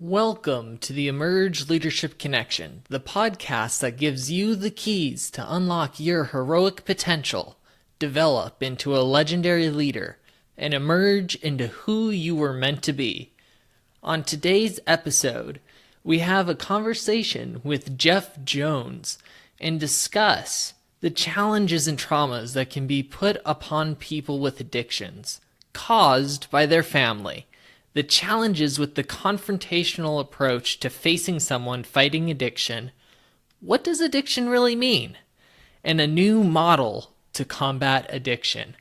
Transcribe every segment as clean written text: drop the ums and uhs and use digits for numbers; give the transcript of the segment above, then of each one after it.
Welcome to the Emerge Leadership Connection, the podcast that gives you the keys to unlock your heroic potential, develop into a legendary leader, and emerge into who you were meant to be. On today's episode, we have a conversation with Jeff Jones and discuss the challenges and traumas that can be put upon people with addictions caused by their family, the challenges with the confrontational approach to facing someone fighting addiction, what does addiction really mean, and a new model to combat addiction.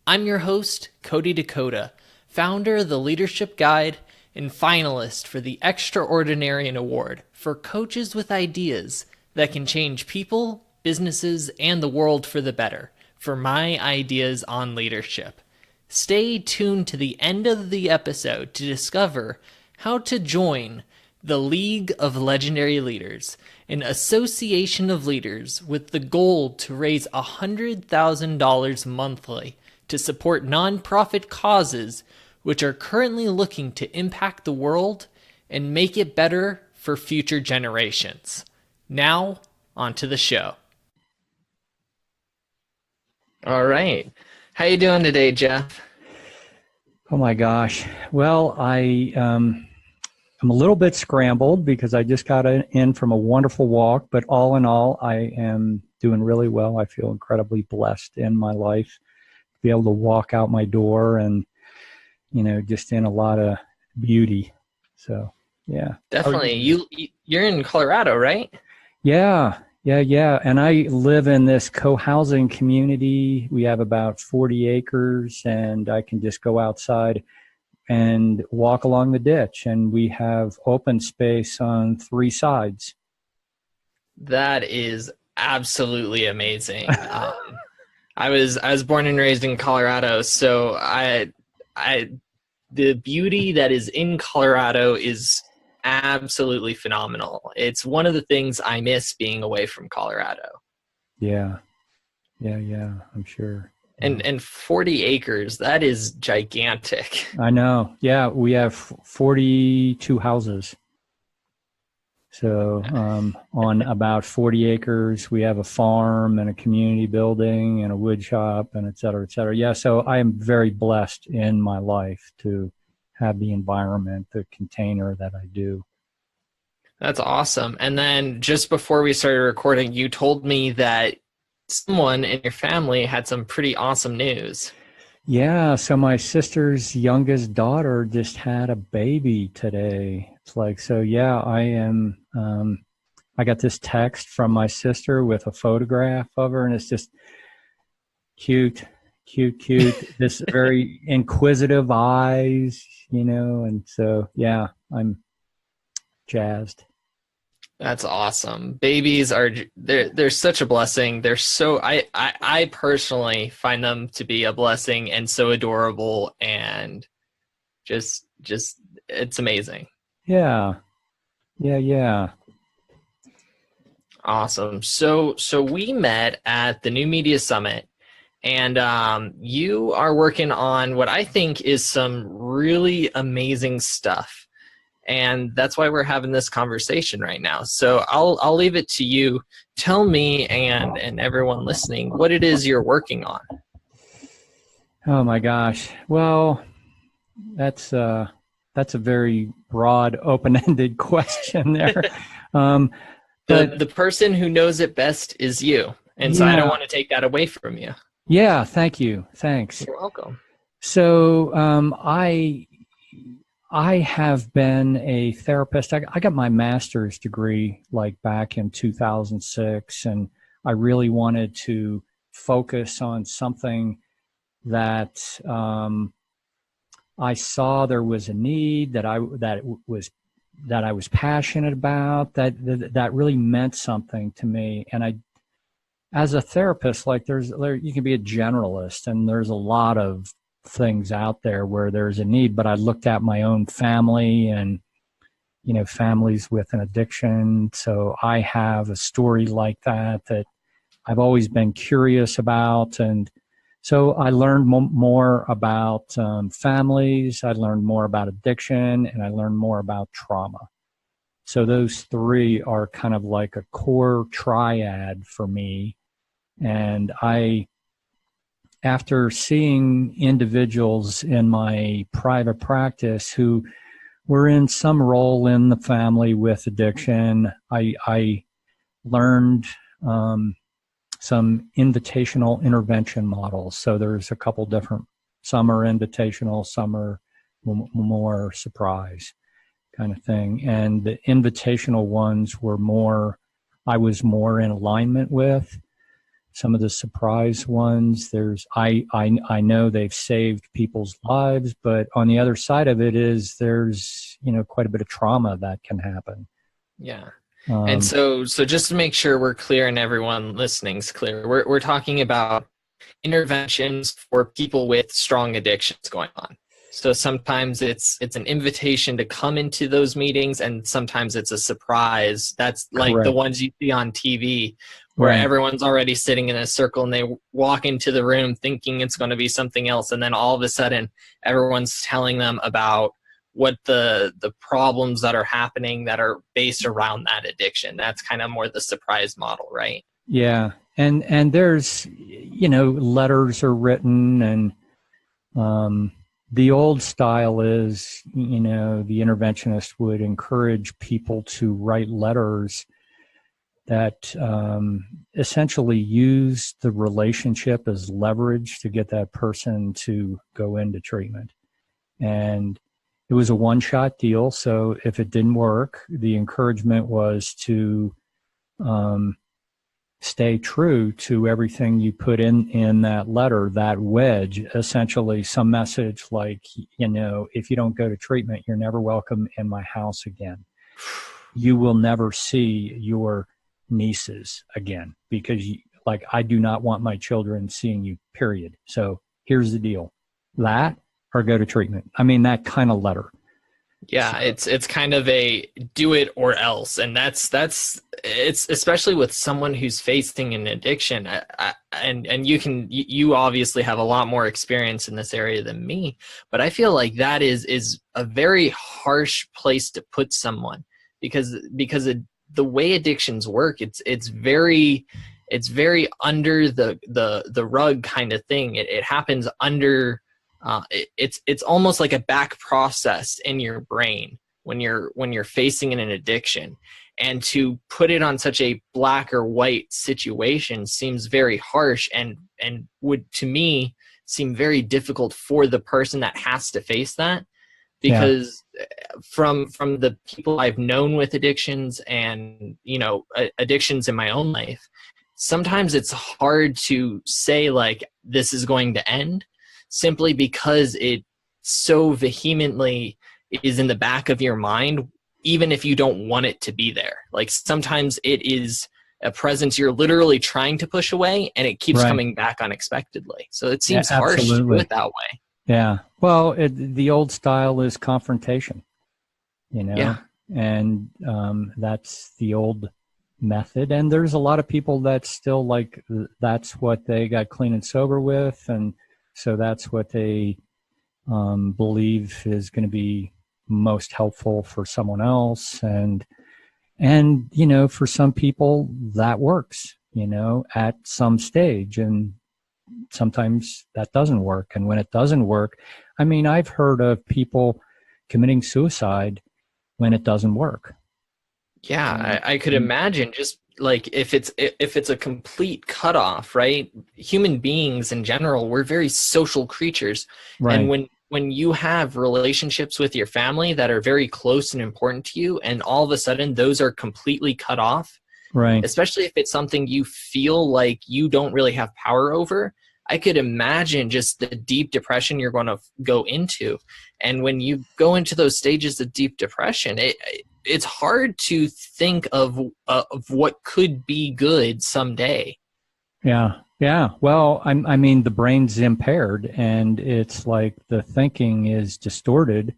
I'm your host, Cody Dakota, founder of the Leadership Guide and finalist for the Extraordinarian Award for coaches with ideas that can change people, businesses, and the world for the better, for my ideas on leadership. Stay tuned to the end of the episode to discover how to join the League of Legendary Leaders, an association of leaders with the goal to raise $100,000 monthly to support nonprofit causes which are currently looking to impact the world and make it better for future generations. Now, on to the show. All right. How you doing today, Jeff? Oh my gosh. Well, I'm a little bit scrambled because I just got in from a wonderful walk, but all in all, I am doing really well. I feel incredibly blessed in my life to be able to walk out my door and, just in a lot of beauty. So, yeah. Definitely. You're in Colorado, right? Yeah. And I live in this co-housing community. We have about 40 acres, and I can just go outside and walk along the ditch. And we have open space on three sides. That is absolutely amazing. I was born and raised in Colorado, so the beauty that is in Colorado is absolutely phenomenal. It's one of the things I miss being away from Colorado. Yeah, I'm sure. And 40 acres, that is gigantic. I know. Yeah, we have 42 houses. So on about 40 acres, we have a farm and a community building and a wood shop and et cetera, et cetera. Yeah, so I am very blessed in my life to have the environment, the container that I do. That's awesome. And then just before we started recording, you told me that someone in your family had some pretty awesome news. Yeah, so my sister's youngest daughter just had a baby today. It's like, so yeah, I got this text from my sister with a photograph of her, and it's just cute, this very inquisitive eyes, and so, yeah, I'm jazzed. That's awesome. Babies they're such a blessing. They're so, I personally find them to be a blessing and so adorable, and just it's amazing. Yeah. Awesome. So we met at the New Media Summit, and you are working on what I think is some really amazing stuff. And that's why we're having this conversation right now. So I'll leave it to you. Tell me and everyone listening what it is you're working on. Oh my gosh. Well, that's a very broad, open-ended question there. The person who knows it best is you. And so I don't want to take that away from you. Yeah, thank you. Thanks. You're welcome. So I have been a therapist. I got my master's degree like back in 2006, and I really wanted to focus on something that I saw there was a need that I was passionate about, that really meant something to me. And as a therapist, like you can be a generalist, and there's a lot of things out there where there's a need, but I looked at my own family and, families with an addiction. So I have a story like that I've always been curious about. And So I learned more about families, I learned more about addiction, and I learned more about trauma. So those three are kind of like a core triad for me. And after seeing individuals in my private practice who were in some role in the family with addiction, I learned some invitational intervention models. So there's a couple different, some are invitational, some are more surprise kind of thing. And the invitational ones were I was more in alignment with. Some of the surprise ones, I know they've saved people's lives, but on the other side of it is there's, quite a bit of trauma that can happen. Yeah. And so just to make sure we're clear and everyone listening's clear, we're talking about interventions for people with strong addictions going on. So sometimes it's an invitation to come into those meetings, and sometimes it's a surprise. That's like Correct. The ones you see on TV where Right. everyone's already sitting in a circle and they walk into the room thinking it's going to be something else. And then all of a sudden everyone's telling them about what the problems that are happening that are based around that addiction. That's kind of more the surprise model, right? Yeah. And there's, letters are written, and the old style is, the interventionist would encourage people to write letters that essentially use the relationship as leverage to get that person to go into treatment. And it was a one-shot deal. So if it didn't work, the encouragement was to stay true to everything you put in that letter, that wedge, essentially some message like, if you don't go to treatment, you're never welcome in my house again. You will never see your nieces again because I do not want my children seeing you, period. So here's the deal, that or go to treatment. I mean, that kind of letter. Yeah, it's kind of a do it or else, and that's it's especially with someone who's facing an addiction. And you obviously have a lot more experience in this area than me, but I feel like that is a very harsh place to put someone because the way addictions work, it's very under the rug kind of thing. It happens under. It's almost like a back process in your brain when you're facing an addiction, and to put it on such a black or white situation seems very harsh and would to me seem very difficult for the person that has to face that, because from the people I've known with addictions and addictions in my own life, sometimes it's hard to say like this is going to end, simply because it so vehemently is in the back of your mind, even if you don't want it to be there. Like sometimes it is a presence you're literally trying to push away, and it keeps coming back unexpectedly. So it seems harsh to do it that way. Yeah. Well, the old style is confrontation, Yeah. And that's the old method. And there's a lot of people that still that's what they got clean and sober with, and so that's what they believe is going to be most helpful for someone else. And for some people that works, at some stage. And sometimes that doesn't work. And when it doesn't work, I mean, I've heard of people committing suicide when it doesn't work. Yeah, I could imagine just like if it's a complete cutoff, right? Human beings in general, we're very social creatures. Right. And when you have relationships with your family that are very close and important to you, and all of a sudden those are completely cut off, right, especially if it's something you feel like you don't really have power over, I could imagine just the deep depression you're going to go into. And when you go into those stages of deep depression, it's hard to think of what could be good someday. Yeah. Yeah. Well, I mean, the brain's impaired, and it's like the thinking is distorted.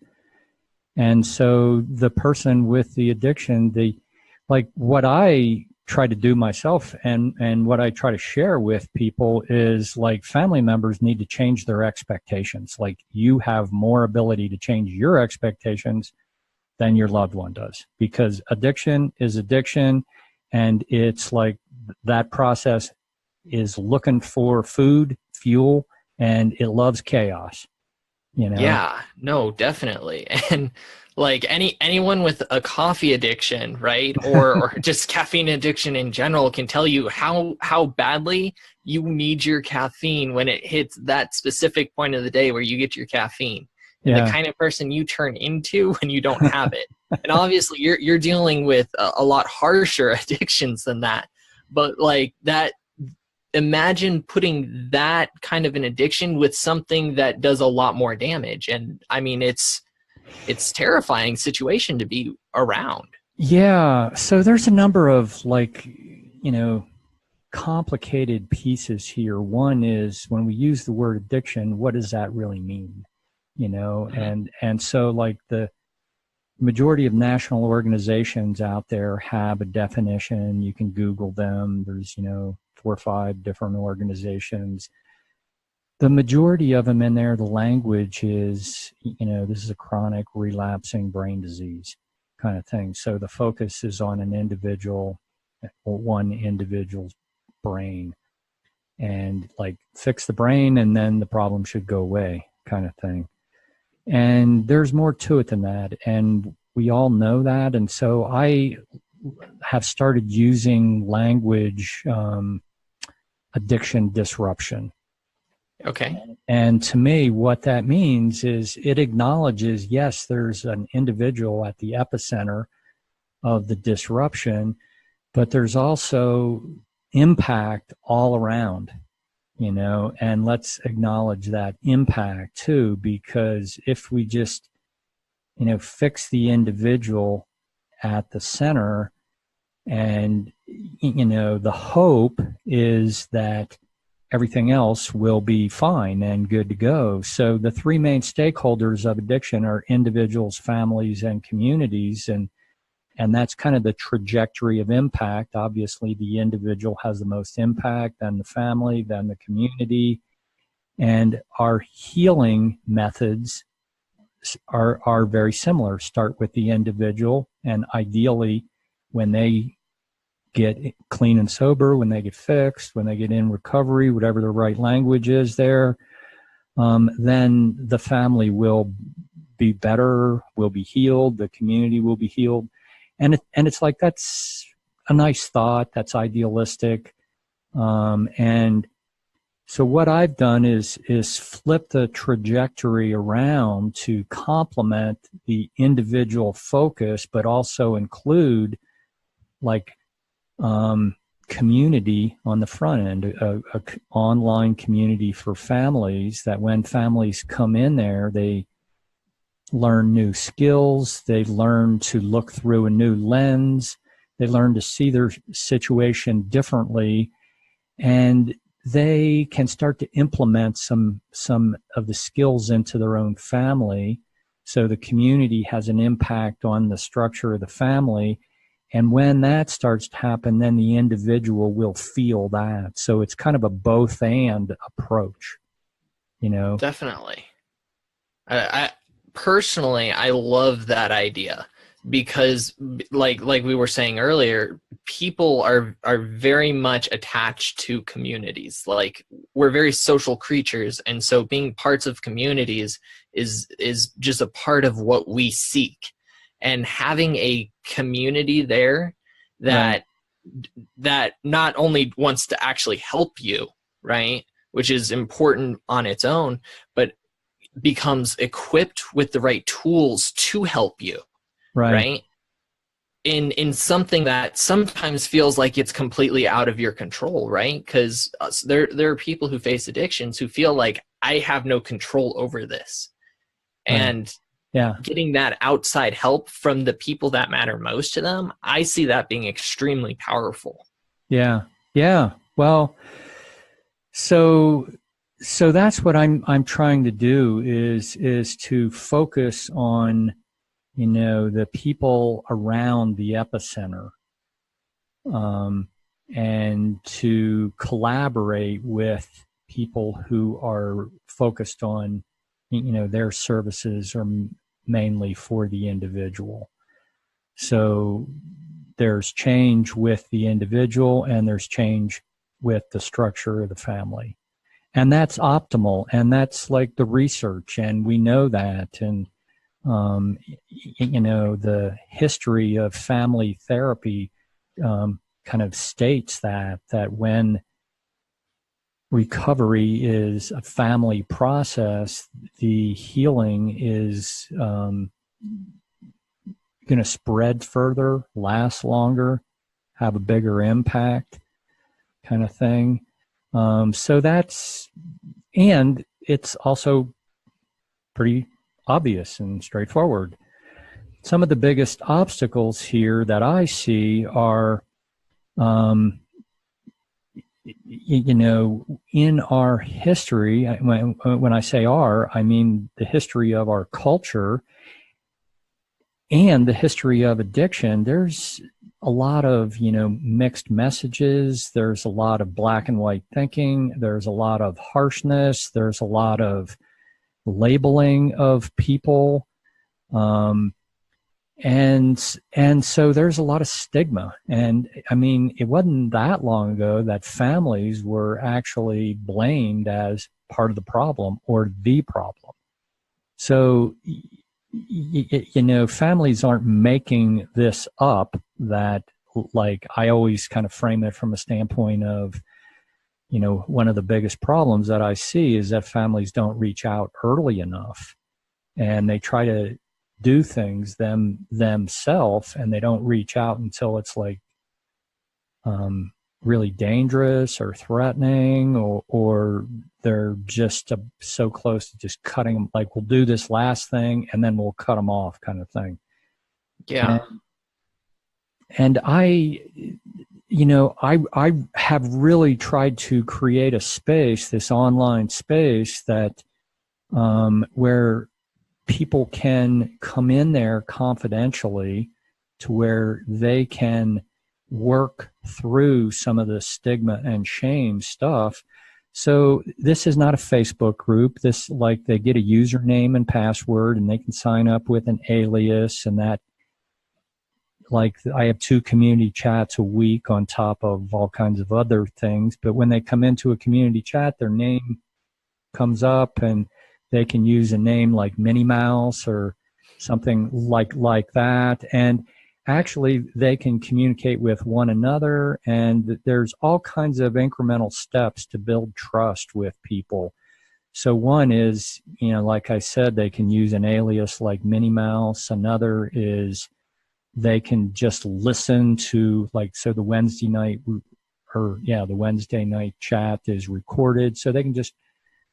And so the person with the addiction, like what I try to do myself, and what I try to share with people is like family members need to change their expectations. Like you have more ability to change your expectations than your loved one does, because addiction is addiction, and it's like that process is looking for food, fuel, and it loves chaos, you know? Yeah, no, definitely. And like anyone with a coffee addiction, right? Or just caffeine addiction in general can tell you how badly you need your caffeine when it hits that specific point of the day where you get your caffeine. And the kind of person you turn into when you don't have it. And obviously you're dealing with a lot harsher addictions than that. But like that, imagine putting that kind of an addiction with something that does a lot more damage. And I mean, it's terrifying situation to be around. Yeah. So there's a number of like, complicated pieces here. One is when we use the word addiction, what does that really mean? And so like the majority of national organizations out there have a definition. You can Google them. There's, 4 or 5 different organizations. The majority of them in there, the language is, this is a chronic relapsing brain disease kind of thing. So the focus is on an individual or one individual's brain, and like fix the brain and then the problem should go away kind of thing. And there's more to it than that. And we all know that. And so I have started using language, addiction disruption. Okay. And to me, what that means is it acknowledges, yes, there's an individual at the epicenter of the disruption, but there's also impact all around, and let's acknowledge that impact too, because if we just, fix the individual at the center, and, the hope is that everything else will be fine and good to go. So the 3 main stakeholders of addiction are individuals, families, and communities. And that's kind of the trajectory of impact. Obviously, the individual has the most impact, then the family, then the community. And our healing methods are very similar. Start with the individual, and ideally, when they get clean and sober, when they get fixed, when they get in recovery, whatever the right language is there, then the family will be better, will be healed, the community will be healed. And it's like, that's a nice thought, that's idealistic. And so what I've done is flip the trajectory around to complement the individual focus, but also include like community on the front end, a online community for families, that when families come in there, they learn new skills, they learn to look through a new lens, they learn to see their situation differently, and they can start to implement some of the skills into their own family. So the community has an impact on the structure of the family. And when that starts to happen, then the individual will feel that. So it's kind of a both and approach, Definitely. I personally, I love that idea, because like we were saying earlier, people are very much attached to communities. Like, we're very social creatures, and so being parts of communities is just a part of what we seek. And having a community there that not only wants to actually help you, right, which is important on its own, but becomes equipped with the right tools to help you, right? In something that sometimes feels like it's completely out of your control, right? Because there are people who face addictions who feel like, I have no control over this. And getting that outside help from the people that matter most to them, I see that being extremely powerful. Yeah. Well, so that's what I'm trying to do is to focus on, the people around the epicenter. and to collaborate with people who are focused on, their services are mainly for the individual. So there's change with the individual and there's change with the structure of the family. And that's optimal. And that's like the research. And we know that. And, the history of family therapy kind of states that when recovery is a family process, the healing is going to spread further, last longer, have a bigger impact, kind of thing. So that's, and it's also pretty obvious and straightforward. Some of the biggest obstacles here that I see are, in our history, when I say our, I mean the history of our culture and the history of addiction. There's a lot of, mixed messages. There's a lot of black and white thinking. There's a lot of harshness. There's a lot of labeling of people. And so there's a lot of stigma. And I mean, it wasn't that long ago that families were actually blamed as part of the problem or the problem. So, families aren't making this up. That, like, I always kind of frame it from a standpoint of, one of the biggest problems that I see is that families don't reach out early enough, and they try to do things themselves, and they don't reach out until it's like really dangerous or threatening, or they're just so close to just cutting them. Like, we'll do this last thing and then we'll cut them off, kind of thing. Yeah. And I have really tried to create a space, this online space, that where people can come in there confidentially, to where they can work through some of the stigma and shame stuff. So this is not a Facebook group. This, like, they get a username and password, and they can sign up with an alias, and that, like, I have 2 community chats a week on top of all kinds of other things. But when they come into a community chat, their name comes up, and they can use a name like Minnie Mouse or something like that. And actually, they can communicate with one another. And there's all kinds of incremental steps to build trust with people. So one is, like I said, they can use an alias like Minnie Mouse. Another is they can just listen to, like, so the Wednesday night chat is recorded. So they can just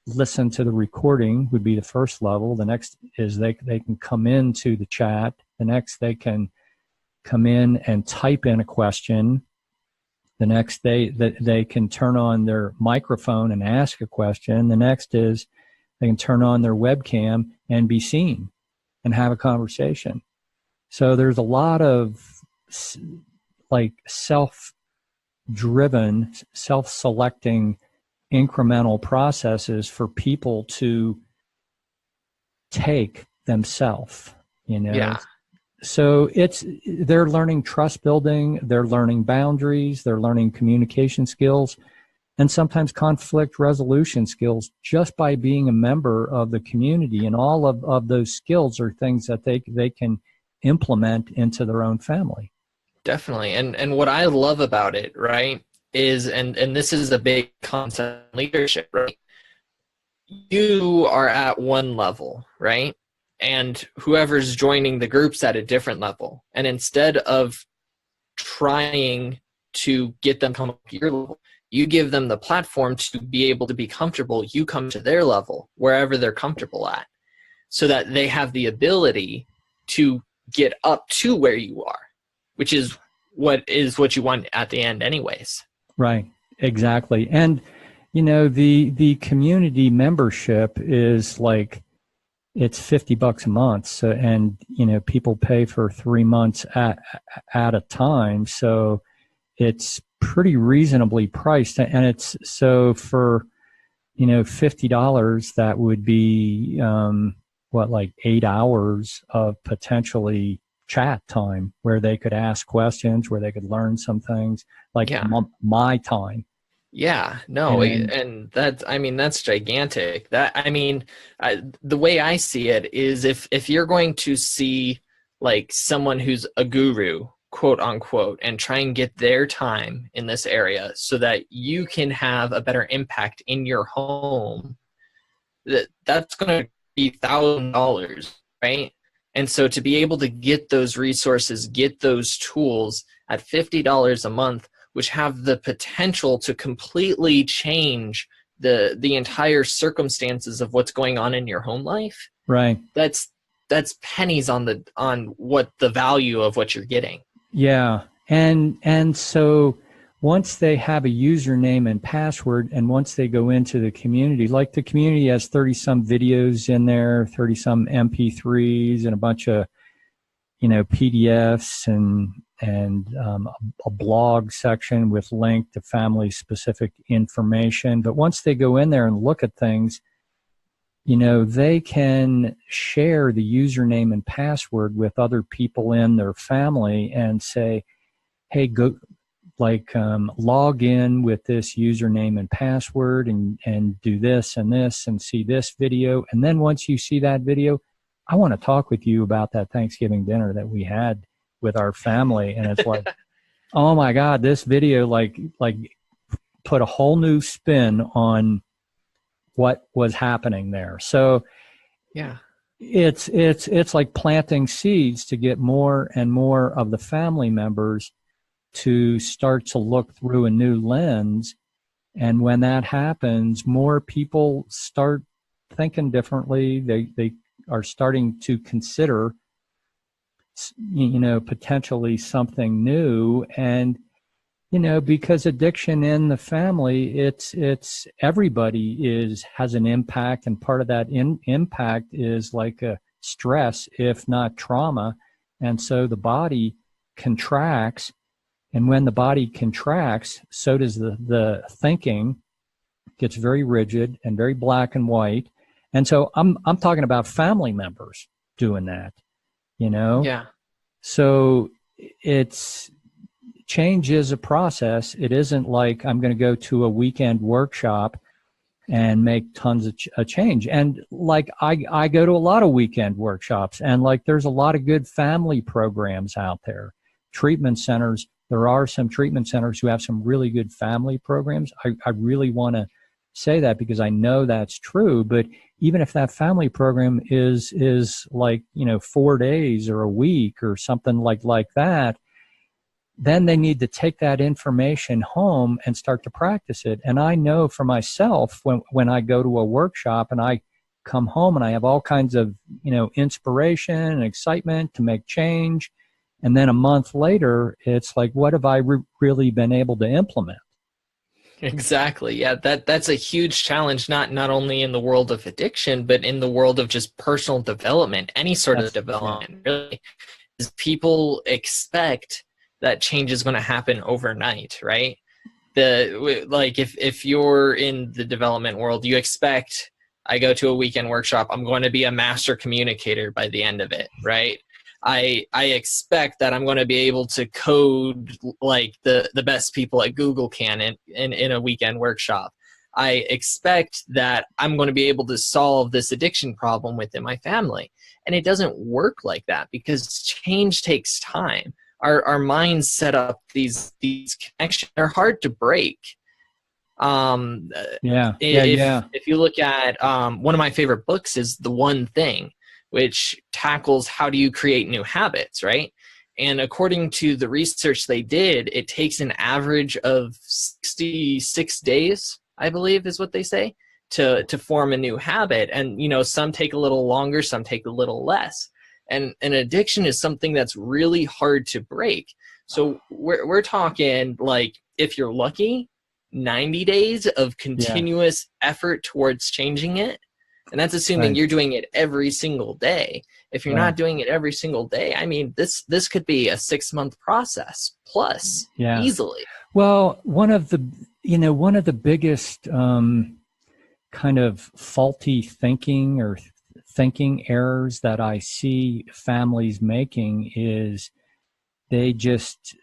listen to the recording, would be the first level. The next is they can come into the chat. The next, they can come in and type in a question. The next, they can turn on their microphone and ask a question. The next is they can turn on their webcam and be seen and have a conversation. So there's a lot of, like, self-driven, self-selecting incremental processes for people to take themselves, Yeah. So they're learning trust building, they're learning boundaries, they're learning communication skills, and sometimes conflict resolution skills, just by being a member of the community. And all of those skills are things that they can implement into their own family. Definitely. And what I love about it, right, is, and this is a big concept in leadership, right? You are at one level, right? And whoever's joining the group's at a different level. And instead of trying to get them to come up to your level, you give them the platform to be able to be comfortable. You come to their level, wherever they're comfortable at, so that they have the ability to get up to where you are, which is what you want at the end anyways. Right, exactly. And, the community membership is like, it's $50 a month. So, and, people pay for 3 months at a time. So it's pretty reasonably priced, and it's so for $50, that would be like 8 hours of potentially chat time where they could ask questions, where they could learn some things, like my time. Yeah, no, and that's gigantic. The way I see it is if you're going to see like someone who's a guru, quote unquote, and try and get their time in this area so that you can have a better impact in your home, that's going to be $1,000, right? And so to be able to get those resources, get those tools at $50 a month, which have the potential to completely change the entire circumstances of what's going on in your home life. Right. That's pennies on what the value of what you're getting. Yeah. And so once they have a username and password, and once they go into the community, like the community has 30 some videos in there, 30 some MP3s and a bunch of, PDFs and a blog section with link to family specific information. But once they go in there and look at things, they can share the username and password with other people in their family and say, hey, go log in with this username and password and do this and see this video. And then once you see that video, I want to talk with you about that Thanksgiving dinner that we had with our family. And it's like, oh my God, this video like put a whole new spin on what was happening there. So yeah, it's like planting seeds to get more and more of the family members to start to look through a new lens. And when that happens, more people start thinking differently. They are starting to consider, potentially something new. And, because addiction in the family, it's everybody has an impact. And part of that impact is like a stress, if not trauma. And so the body contracts. And when the body contracts, so does the thinking. Gets very rigid and very black and white. And so I'm talking about family members doing that, Yeah. So change is a process. It isn't like I'm going to go to a weekend workshop and make tons of change. And like I go to a lot of weekend workshops, and like there's a lot of good family programs out there, treatment centers. There are some treatment centers who have some really good family programs. I really want to say that because I know that's true. But even if that family program is like, 4 days or a week or something like that, then they need to take that information home and start to practice it. And I know for myself, when I go to a workshop and I come home and I have all kinds of, inspiration and excitement to make change, and then a month later, it's like, what have I really been able to implement? Exactly. Yeah, that's a huge challenge, not only in the world of addiction, but in the world of just personal development, any sort of development, really. Is people expect that change is going to happen overnight, right? If you're in the development world, you expect, I go to a weekend workshop, I'm going to be a master communicator by the end of it, right? I expect that I'm going to be able to code like the best people at Google can in a weekend workshop. I expect that I'm going to be able to solve this addiction problem within my family. And it doesn't work like that because change takes time. Our minds set up these connections. They're hard to break. If you look at one of my favorite books is The One Thing, which tackles how do you create new habits, right? And according to the research they did, it takes an average of 66 days, I believe is what they say, to form a new habit. And, some take a little longer, some take a little less. And an addiction is something that's really hard to break. So we're talking, like, if you're lucky, 90 days of continuous effort towards changing it. And that's assuming you're doing it every single day. If you're not doing it every single day, I mean, this could be a 6-month process plus easily. Well, one of the biggest kind of faulty thinking or thinking errors that I see families making is they just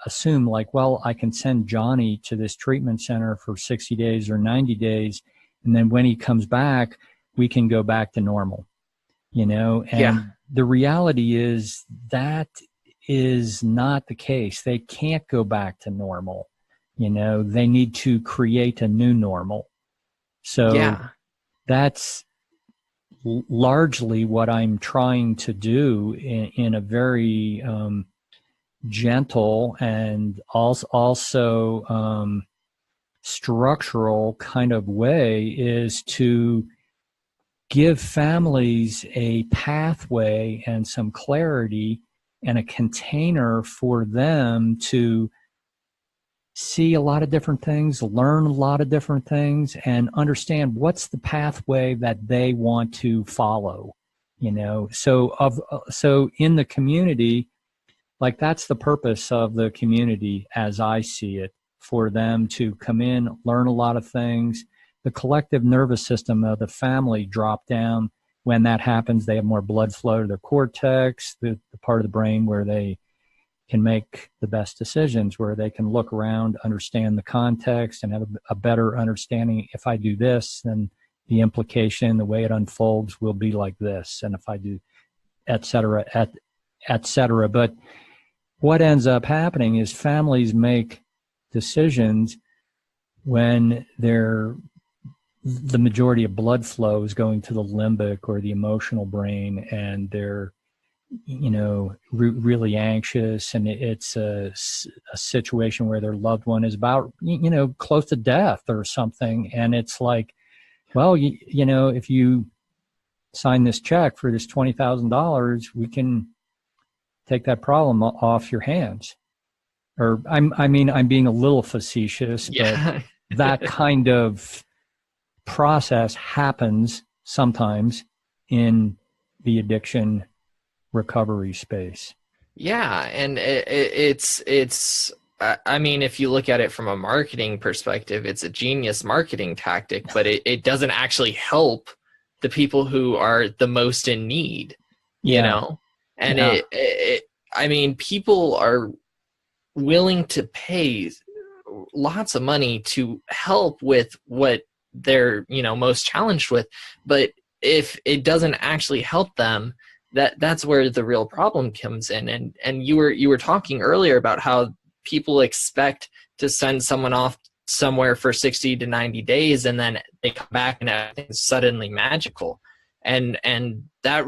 assume like, well, I can send Johnny to this treatment center for 60 days or 90 days. And then when he comes back, we can go back to normal, and the reality is that is not the case. They can't go back to normal. They need to create a new normal. So that's largely what I'm trying to do in a very gentle and also structural kind of way, is to give families a pathway and some clarity and a container for them to see a lot of different things, learn a lot of different things, and understand what's the pathway that they want to follow. So in the community, like that's the purpose of the community as I see it, for them to come in, learn a lot of things. The collective nervous system of the family drop down. When that happens, they have more blood flow to their cortex, the part of the brain where they can make the best decisions, where they can look around, understand the context, and have a better understanding. If I do this, then the implication, the way it unfolds will be like this. And if I do, et cetera, et cetera. But what ends up happening is families make decisions when the majority of blood flow is going to the limbic or the emotional brain, and they're really anxious, and it's a situation where their loved one is about close to death or something, and it's like, well, if you sign this check for this $20,000, we can take that problem off your hands. Or I'm being a little facetious, but that kind of process happens sometimes in the addiction recovery space. Yeah, and it's I mean, if you look at it from a marketing perspective, it's a genius marketing tactic, but it doesn't actually help the people who are the most in need, And I mean, people are willing to pay lots of money to help with what they're, most challenged with, but if it doesn't actually help them, that's where the real problem comes in. And you were talking earlier about how people expect to send someone off somewhere for 60 to 90 days and then they come back and everything's suddenly magical. And that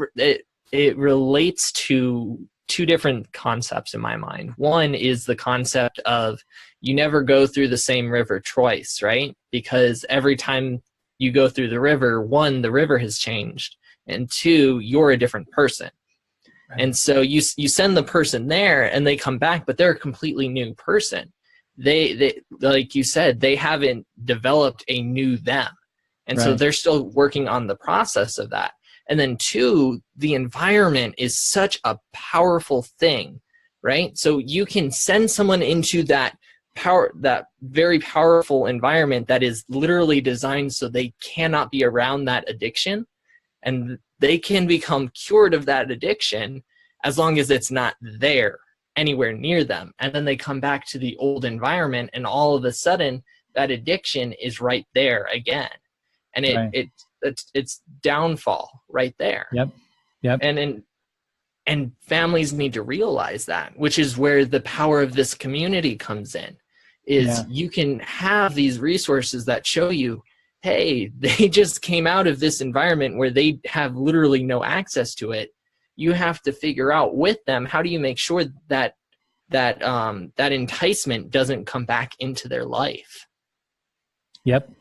it relates to two different concepts in my mind. One is the concept of you never go through the same river twice, right? Because every time you go through the river, one, the river has changed, and two, you're a different person. Right. And so you send the person there and they come back, but they're a completely new person. They like you said, they haven't developed a new them. And so they're still working on the process of that. And then two, the environment is such a powerful thing, right? So you can send someone into that very powerful environment that is literally designed so they cannot be around that addiction, and they can become cured of that addiction as long as it's not there anywhere near them. And then they come back to the old environment, and all of a sudden that addiction is right there again. And it's downfall right there. Yep. And families need to realize that, which is where the power of this community comes in, is you can have these resources that show you, hey, they just came out of this environment where they have literally no access to it. You have to figure out with them, how do you make sure that enticement doesn't come back into their life? Yep.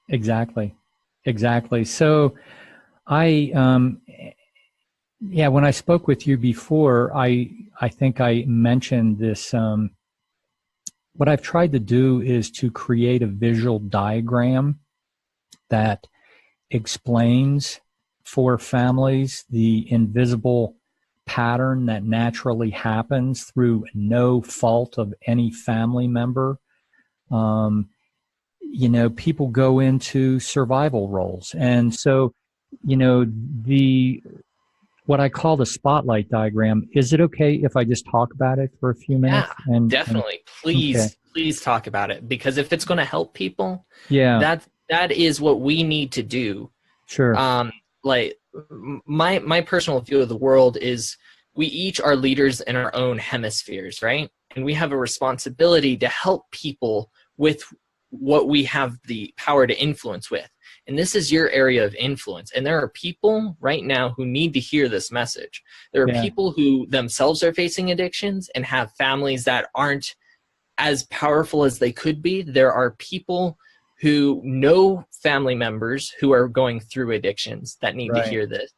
Exactly. So when I spoke with you before, I think I mentioned this. What I've tried to do is to create a visual diagram that explains for families the invisible pattern that naturally happens through no fault of any family member. People go into survival roles. And so, what I call the spotlight diagram, is it okay if I just talk about it for a few minutes? Yeah, definitely. Please, okay. please talk about it, because if it's going to help people, Yeah, that is what we need to do. sure. Like my personal view of the world is we each are leaders in our own hemispheres, right? And we have a responsibility to help people with what we have the power to influence with. And this is your area of influence. And there are people right now who need to hear this message. There are Yeah. people who themselves are facing addictions and have families that aren't as powerful as they could be. There are people who know family members who are going through addictions that need to Right. hear this.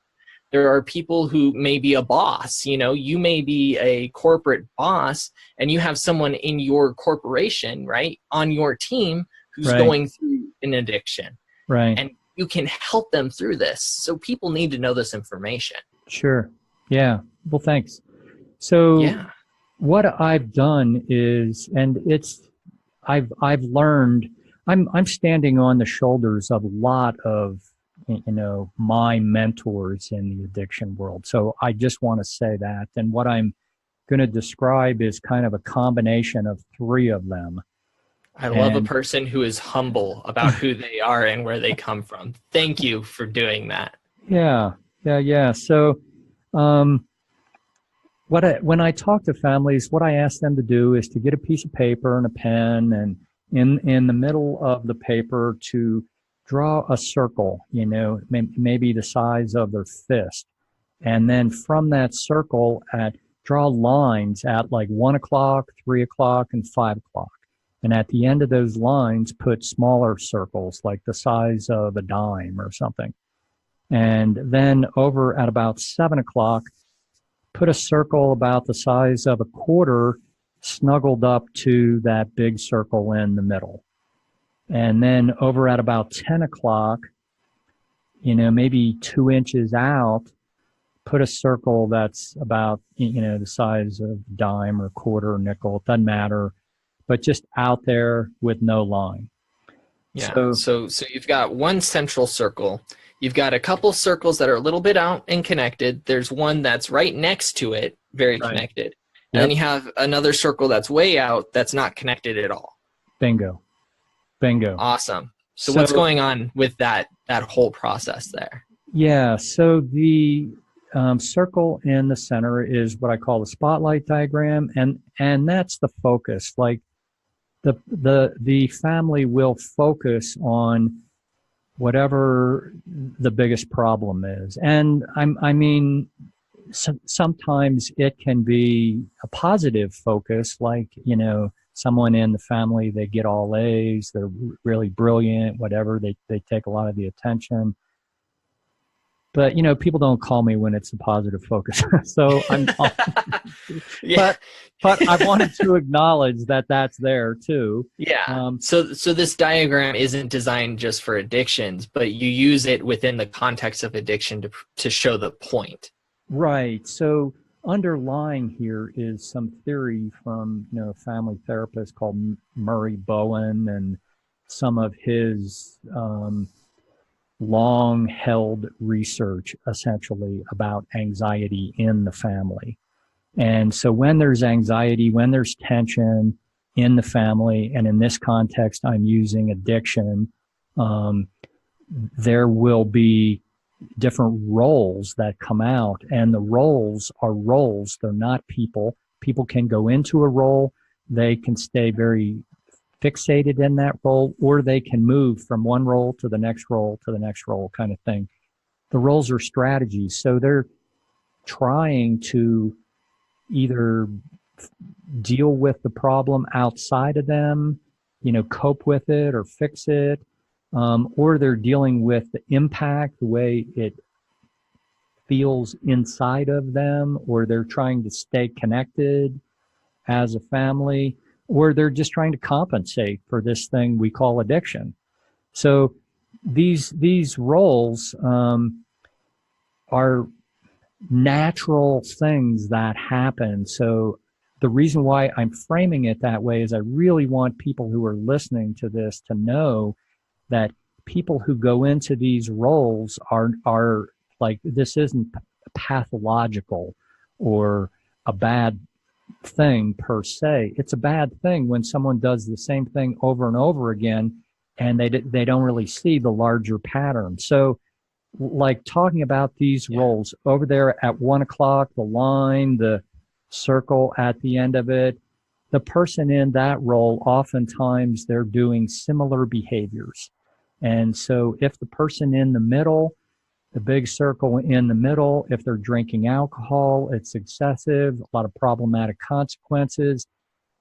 There are people who may be a boss. You may be a corporate boss and you have someone in your corporation, right, on your team who's Right. going through an addiction. Right. And you can help them through this. So people need to know this information. Sure. Yeah. Well, thanks. So Yeah. what I've done is, and I've learned, I'm standing on the shoulders of a lot of, my mentors in the addiction world. So I just want to say that. And what I'm going to describe is kind of a combination of three of them. I love a person who is humble about who they are and where they come from. Thank you for doing that. Yeah. So, when I talk to families, what I ask them to do is to get a piece of paper and a pen, and in the middle of the paper to draw a circle, maybe the size of their fist. And then from that circle, draw lines at like 1 o'clock, 3 o'clock, and 5 o'clock. And at the end of those lines, put smaller circles like the size of a dime or something. And then over at about 7 o'clock, put a circle about the size of a quarter snuggled up to that big circle in the middle. And then over at about 10 o'clock, maybe 2 inches out, put a circle that's about, the size of a dime or quarter or nickel. It doesn't matter, but just out there with no line. Yeah. So you've got one central circle. You've got a couple circles that are a little bit out and connected. There's one that's right next to it, very connected. And then you have another circle that's way out that's not connected at all. Bingo. Awesome. So what's going on with that whole process there? Yeah. So the circle in the center is what I call the spotlight diagram, and that's the focus. Like the family will focus on whatever the biggest problem is, and sometimes it can be a positive focus, like someone in the family, they get all A's, they're really brilliant, whatever, they take a lot of the attention. But, people don't call me when it's a positive focus. So yeah. but I wanted to acknowledge that that's there too. Yeah. So this diagram isn't designed just for addictions, but you use it within the context of addiction to show the point. Right. So underlying here is some theory from, a family therapist called Murray Bowen, and some of his, long-held research essentially about anxiety in the family. And so when there's anxiety, when there's tension in the family, and in this context, I'm using addiction, there will be different roles that come out, and the roles are roles. They're not people. People can go into a role. They can stay very fixated in that role, or they can move from one role to the next role to the next role, kind of thing. The roles are strategies. So they're trying to either deal with the problem outside of them, cope with it or fix it, or they're dealing with the impact, the way it feels inside of them, or they're trying to stay connected as a family, or they're just trying to compensate for this thing we call addiction. So these roles are natural things that happen. So the reason why I'm framing it that way is I really want people who are listening to this to know that people who go into these roles are like, this isn't pathological or a bad thing per se. It's a bad thing when someone does the same thing over and over again and they don't really see the larger pattern. So like talking about these roles over there at 1 o'clock, the line, the circle at the end of it, the person in that role, oftentimes they're doing similar behaviors. And so if the person in the middle, the big circle in the middle, if they're drinking alcohol, it's excessive, a lot of problematic consequences.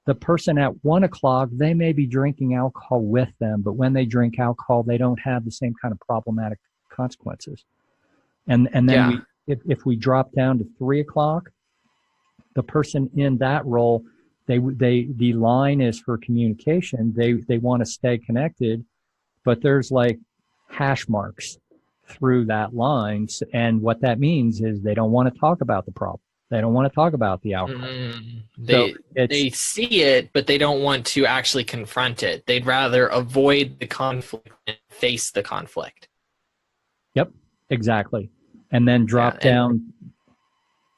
The person at 1 o'clock, they may be drinking alcohol with them, but when they drink alcohol, they don't have the same kind of problematic consequences. And then if we drop down to 3 o'clock, the person in that role, the line is for communication. They want to stay connected, but there's like hash marks through that line. And what that means is they don't want to talk about the problem. They don't want to talk about the alcohol. They see it, but they don't want to actually confront it. They'd rather avoid the conflict and face the conflict. Yep, exactly. And then drop down.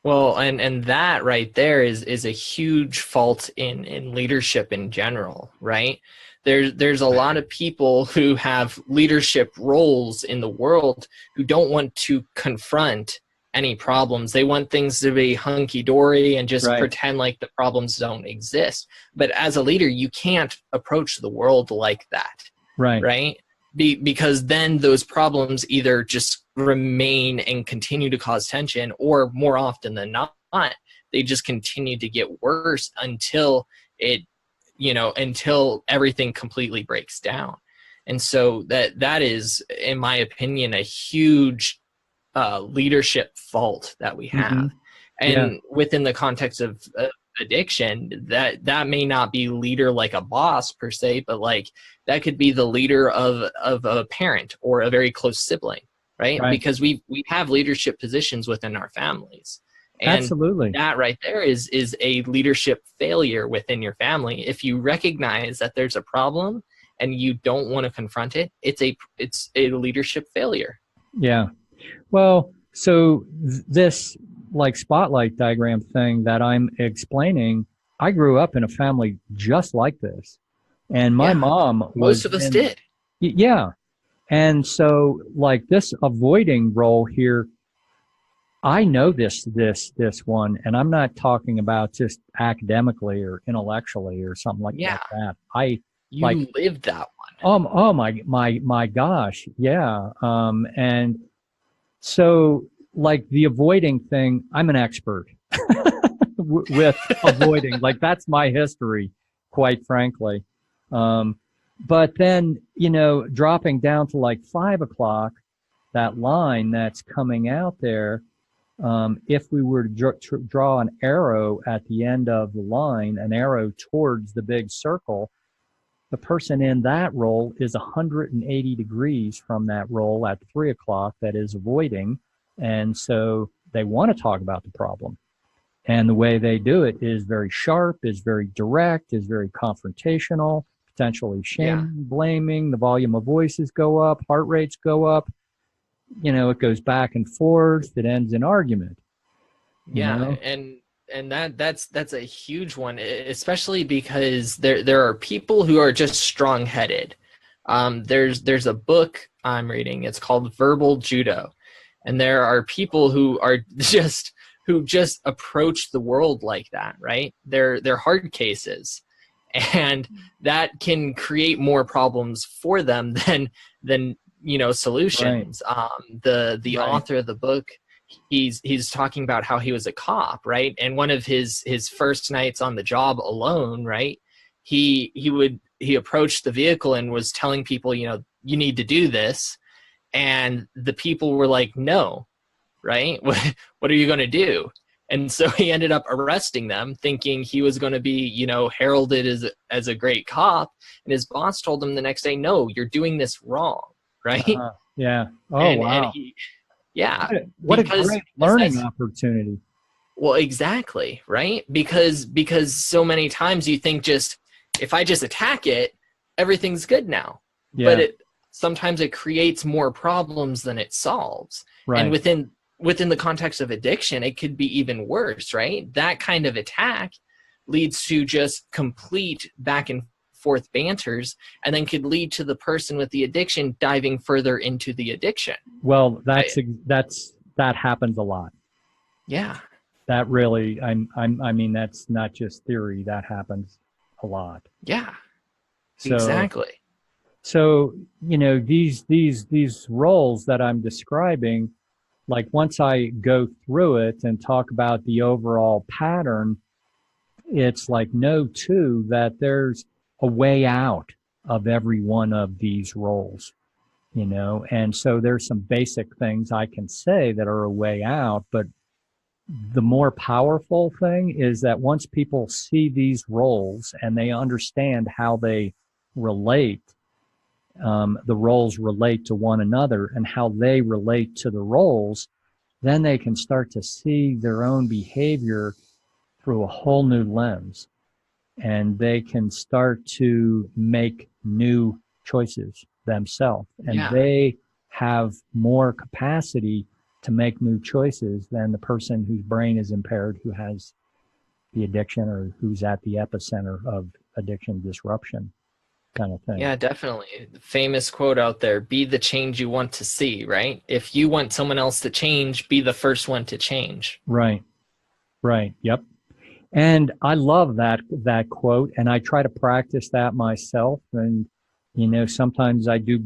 Well, and that right there is a huge fault in leadership in general, right? There's a lot of people who have leadership roles in the world who don't want to confront any problems. They want things to be hunky-dory and just pretend like the problems don't exist. But as a leader, you can't approach the world like that, right? Because then those problems either just remain and continue to cause tension, or more often than not, they just continue to get worse until until everything completely breaks down. And so that is, in my opinion, a huge leadership fault that we have. Mm-hmm. And within the context of addiction, that may not be leader like a boss per se, but like that could be the leader of a parent or a very close sibling, right? Because we have leadership positions within our families. And absolutely, that right there is a leadership failure within your family. If you recognize that there's a problem and you don't want to confront it, it's a leadership failure. Yeah. Well, so this like spotlight diagram thing that I'm explaining, I grew up in a family just like this. And my mom was... Most of us did. Yeah. And so like this avoiding role here, I know this one, and I'm not talking about just academically or intellectually or something like that. You lived that one. Oh my gosh. Yeah. And so like the avoiding thing, I'm an expert with avoiding. Like that's my history, quite frankly. But then, dropping down to like 5 o'clock, that line that's coming out there, if we were to draw an arrow at the end of the line, an arrow towards the big circle, the person in that role is 180 degrees from that role at 3 o'clock that is avoiding. And so they want to talk about the problem. And the way they do it is very sharp, is very direct, is very confrontational, potentially shaming, blaming, the volume of voices go up, heart rates go up. It goes back and forth. It ends in argument. And that's a huge one, especially because there are people who are just strong-headed. There's a book I'm reading. It's called Verbal Judo, and there are people who just approach the world like that, right? They're hard cases, and that can create more problems for them than solutions. The author of the book, he's talking about how he was a cop, right? And one of his first nights on the job alone, right? He approached the vehicle and was telling people, you need to do this. And the people were like, no, right? What are you going to do? And so he ended up arresting them, thinking he was going to be, heralded as a great cop. And his boss told him the next day, no, you're doing this wrong, right? Yeah. Oh, And wow. he, yeah, What a great learning that's, opportunity. well, exactly, right? Because so many times you think, just if I just attack it, everything's good now. But Yeah. it sometimes it creates more problems than it solves. And Right. within the context of addiction, it could be even worse, right? That kind of attack leads to just complete back and forth banters, and then could lead to the person with the addiction diving further into the addiction. Well, I, that happens a lot. yeah, That really, I mean, that's not just theory. That happens a lot. yeah, So, exactly. so these roles that I'm describing, like once I go through it and talk about the overall pattern, it's like no two that there's a way out of every one of these roles, and so there's some basic things I can say that are a way out, but the more powerful thing is that once people see these roles and they understand how they relate, the roles relate to one another and how they relate to the roles, then they can start to see their own behavior through a whole new lens, and they can start to make new choices themselves, and Yeah. they have more capacity to make new choices than the person whose brain is impaired, who has the addiction or who's at the epicenter of addiction disruption, kind of thing. Yeah, definitely. The famous quote out there, be the change you want to see, right? If you want someone else to change, be the first one to change. Right, right, yep. And I love that quote, and I try to practice that myself. And sometimes I do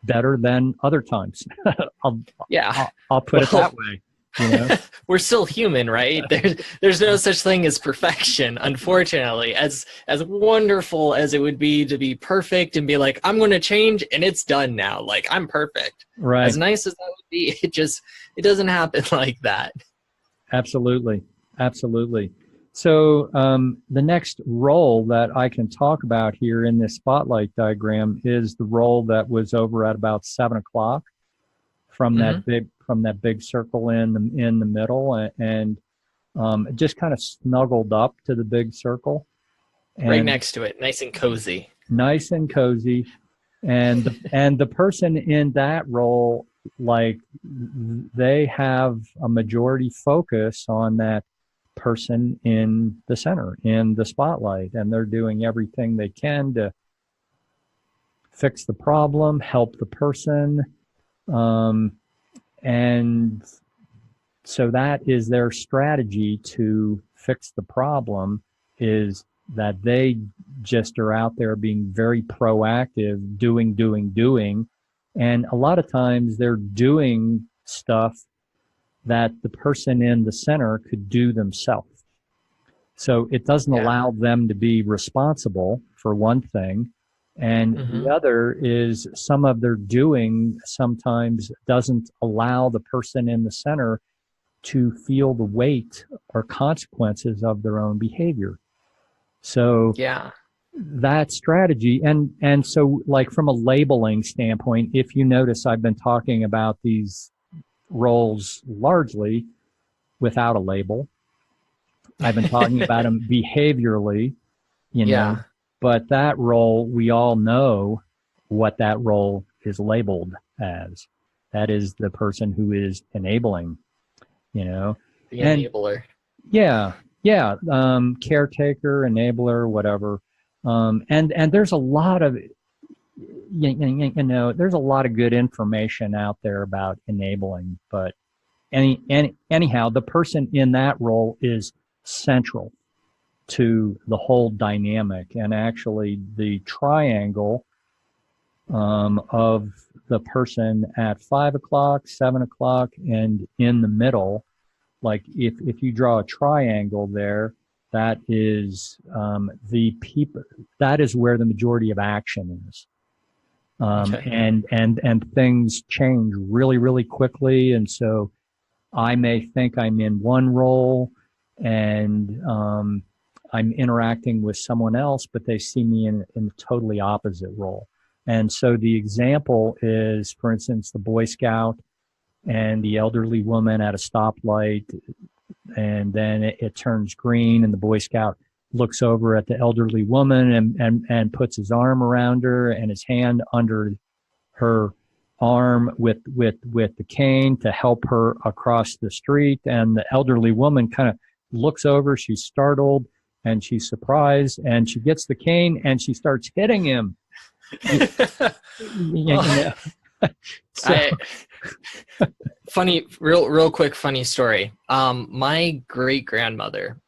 better than other times. I'll, Yeah. I'll put it that Well, way. we're still human, right? There's no such thing as perfection, unfortunately. As wonderful as it would be to be perfect and be like, I'm going to change and it's done now. Like, I'm perfect. Right. As nice as that would be, it doesn't happen like that. Absolutely. Absolutely. So the next role that I can talk about here in this spotlight diagram is the role that was over at about 7 o'clock from that big circle in the middle, and just kind of snuggled up to the big circle, and Right next to it, nice and cozy. nice and cozy. And the person in that role, like, they have a majority focus on that person in the center, in the spotlight, and they're doing everything they can to fix the problem, help the person, and so that is their strategy to fix the problem, is that they just are out there being very proactive, doing. And a lot of times they're doing stuff that the person in the center could do themselves. So it doesn't allow them to be responsible, for one thing. And the other is some of their doing sometimes doesn't allow the person in the center to feel the weight or consequences of their own behavior. So that strategy, and so, like, from a labeling standpoint, if you notice, I've been talking about these roles largely without a label. I've been talking about them behaviorally, but that role, we all know what that role is labeled as. That is the person who is enabling, The and enabler. Caretaker, enabler, whatever. And there's a lot of, there's a lot of good information out there about enabling, but anyhow, the person in that role is central to the whole dynamic. And actually, the triangle of the person at 5 o'clock, 7 o'clock, and in the middle, like, if you draw a triangle there, that is the people. That is where the majority of action is, and things change really, really quickly. And so, I may think I'm in one role, and I'm interacting with someone else, but they see me in a totally opposite role. And so the example is, for instance, the Boy Scout and the elderly woman at a stoplight, and then it turns green, and the Boy Scout looks over at the elderly woman and puts his arm around her and his hand under her arm with the cane to help her across the street. And the elderly woman kind of looks over, she's startled and she's surprised, and she gets the cane and she starts hitting him. So, real quick funny story. My great grandmother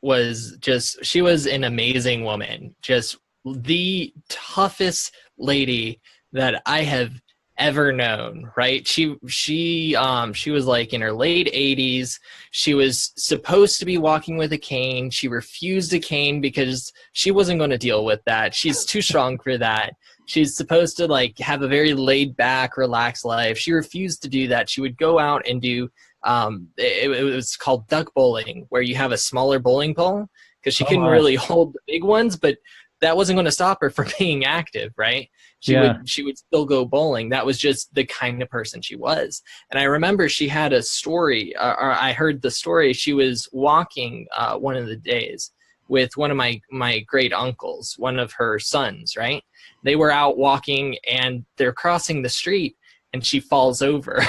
she was an amazing woman, just the toughest lady that I have ever known, right? She was like in her late 80s. She was supposed to be walking with a cane. She refused a cane because she wasn't going to deal with that. She's too strong for that. She's supposed to like have a very laid back, relaxed life. She refused to do that. She would go out and do it was called duck bowling, where you have a smaller bowling ball, because she couldn't really hold the big ones, but that wasn't going to stop her from being active, right? She would still go bowling. That was just the kind of person she was. And I remember she had a story, or I heard the story. She was walking one of the days with one of my great uncles, one of her sons, right? They were out walking and they're crossing the street and she falls over,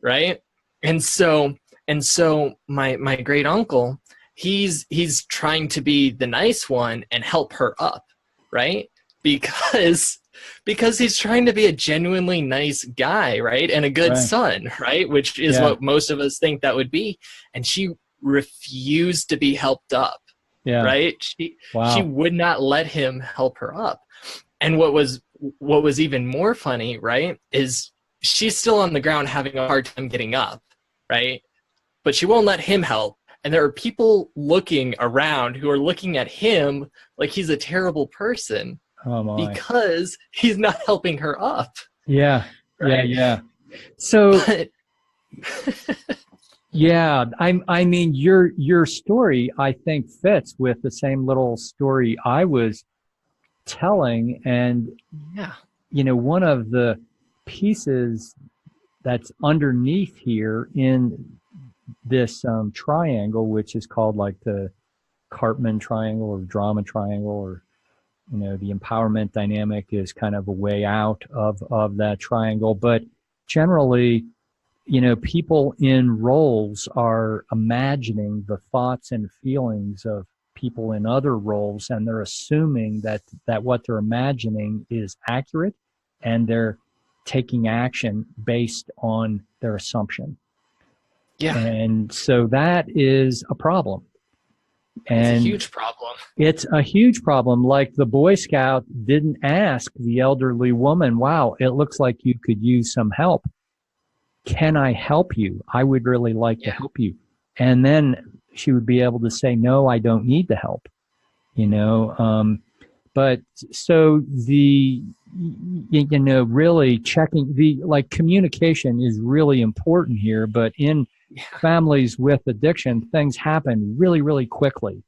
right? And so my great uncle, he's trying to be the nice one and help her up, right? Because he's trying to be a genuinely nice guy, right? And a good son, right? Which is what most of us think that would be. And she refused to be helped up, right? She would not let him help her up. And what was even more funny, right, is she's still on the ground having a hard time getting up, right? But she won't let him help. And there are people looking around who are looking at him like he's a terrible person because he's not helping her up. Yeah. Right? Yeah. So, I mean, your story, I think, fits with the same little story I was telling. And, one of the pieces that's underneath here in this triangle, which is called like the Cartman triangle or drama triangle, or the empowerment dynamic, is kind of a way out of that triangle. But generally, people in roles are imagining the thoughts and feelings of people in other roles, and they're assuming that what they're imagining is accurate, and they're taking action based on their assumption. Yeah. And so that is a problem. And it's a huge problem. It's a huge problem. Like the Boy Scout didn't ask the elderly woman, wow, it looks like you could use some help. Can I help you? I would really like to help you. And then she would be able to say, no, I don't need the help. But so really checking communication is really important here. But in families with addiction, things happen really, really quickly.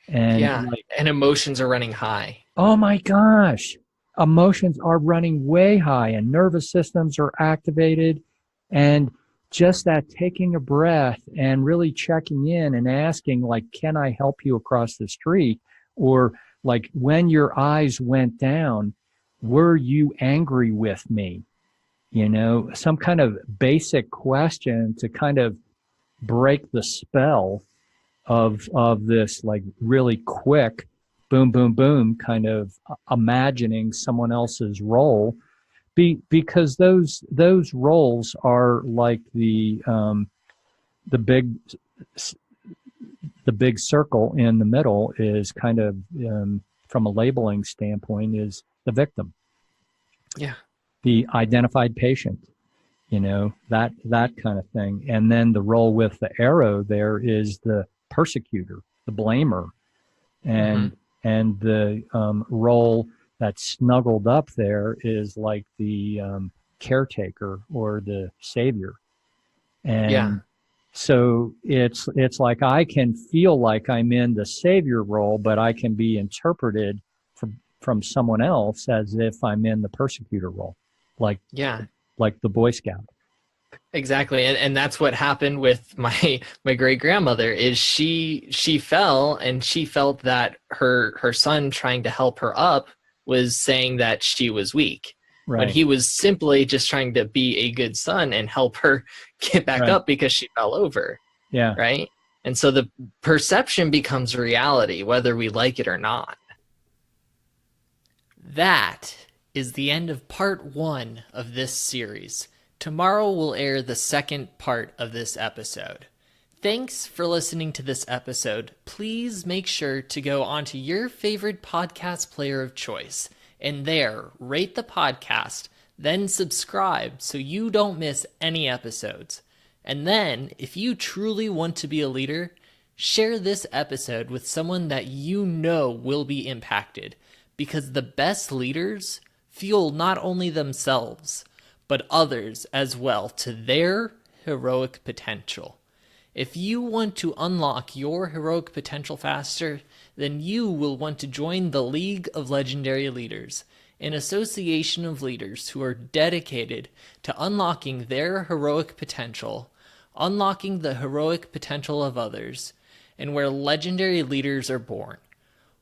And and emotions are running high. Oh my gosh. Emotions are running way high and nervous systems are activated. And just that taking a breath and really checking in and asking, like, can I help you across the street? Or like, when your eyes went down, were you angry with me? Some kind of basic question to kind of break the spell of this, like, really quick boom, boom, boom kind of imagining someone else's role. Because those roles are like the big circle in the middle is kind of, from a labeling standpoint, is the victim. Yeah. The identified patient, that kind of thing. And then the role with the arrow there is the persecutor, the blamer, and the role that's snuggled up there is like the caretaker or the savior. And so it's like I can feel like I'm in the savior role, but I can be interpreted from someone else as if I'm in the persecutor role, like Yeah. like the Boy Scout. Exactly. And that's what happened with my great grandmother is she fell and she felt that her son trying to help her up was saying that she was weak when Right. he was simply just trying to be a good son and help her get back Right. up because she fell over, Yeah. right? And so the perception becomes reality whether we like it or not. That is the end of part 1 of this series. Tomorrow will air the second part of this episode. Thanks for listening to this episode. Please make sure to go onto your favorite podcast player of choice and there rate the podcast, then subscribe so you don't miss any episodes. And then, if you truly want to be a leader, share this episode with someone that you know will be impacted, because the best leaders fuel not only themselves, but others as well to their heroic potential. If you want to unlock your heroic potential faster, then you will want to join the League of Legendary Leaders, an association of leaders who are dedicated to unlocking their heroic potential, unlocking the heroic potential of others, and where legendary leaders are born.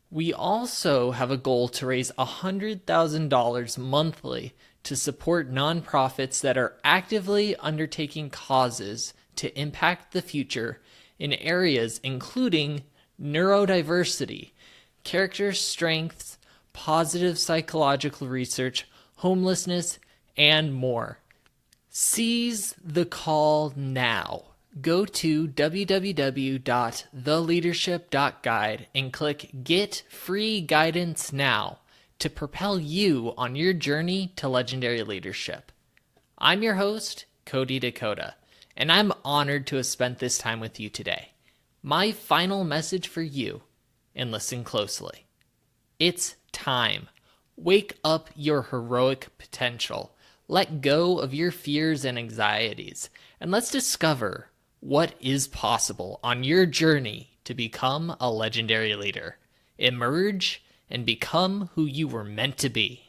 We also have a goal to raise $100,000 monthly to support nonprofits that are actively undertaking causes to impact the future in areas including neurodiversity, character strengths, positive psychological research, homelessness, and more. Seize the call now. Go to www.theleadership.guide and click Get Free Guidance Now to propel you on your journey to legendary leadership. I'm your host, Cody Dakota, and I'm honored to have spent this time with you today. My final message for you, and listen closely. It's time. Wake up your heroic potential. Let go of your fears and anxieties, and let's discover what is possible on your journey to become a legendary leader. Emerge and become who you were meant to be.